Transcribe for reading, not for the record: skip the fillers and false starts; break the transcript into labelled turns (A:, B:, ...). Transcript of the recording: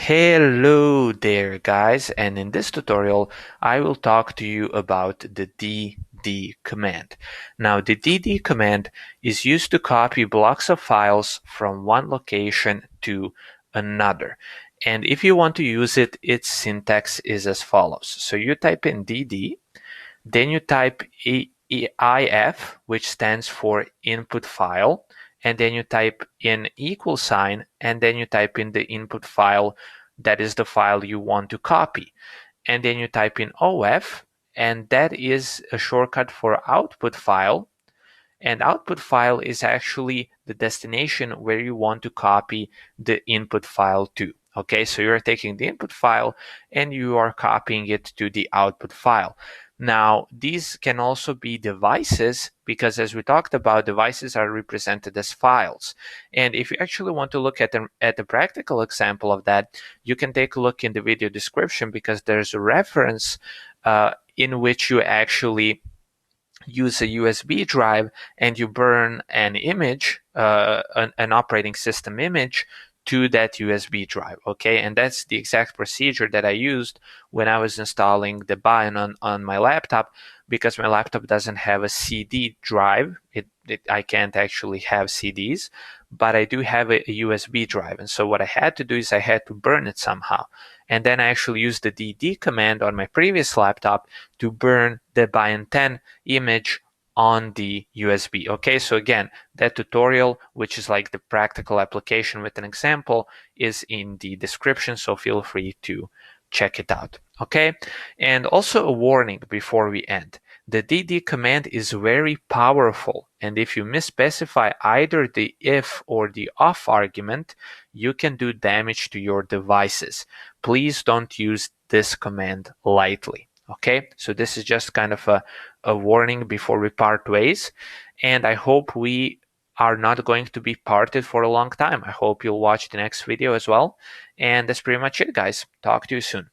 A: Hello there guys, and in this tutorial I will talk to you about the dd command. Now the dd command is used to copy blocks of files from one location to another. And if you want to use it, its syntax is as follows. So you type in dd, then you type if, which stands for input file, and then you type in equal sign, and then you type in the input file that is the file you want to copy. And then you type in OF, and that is a shortcut for output file. And output file is actually the destination where you want to copy the input file to. Okay, so you're taking the input file and you are copying it to the output file. Now, these can also be devices because, as we talked about, devices are represented as files. And if you actually want to look at the practical example of that, you can take a look in the video description because there's a reference in which you actually use a USB drive and you burn an image, an operating system image, to that USB drive. Okay, and that's the exact procedure that I used when I was installing the Debian on my laptop, because my laptop doesn't have a CD drive. I can't actually have CDs, but I do have a USB drive. And so what I had to do is I had to burn it somehow. And then I actually used the dd command on my previous laptop to burn the Debian 10 image on the USB. Okay, so again, that tutorial, which is like the practical application with an example, is in the description, so feel free to check it out. Okay, and also a warning before we end. The dd command is very powerful, and if you misspecify either the if or the off argument, you can do damage to your devices. Please don't use this command lightly. Okay, so this is just kind of a warning before we part ways, and I hope we are not going to be parted for a long time. I hope you'll watch the next video as well, and that's pretty much it, guys. Talk to you soon.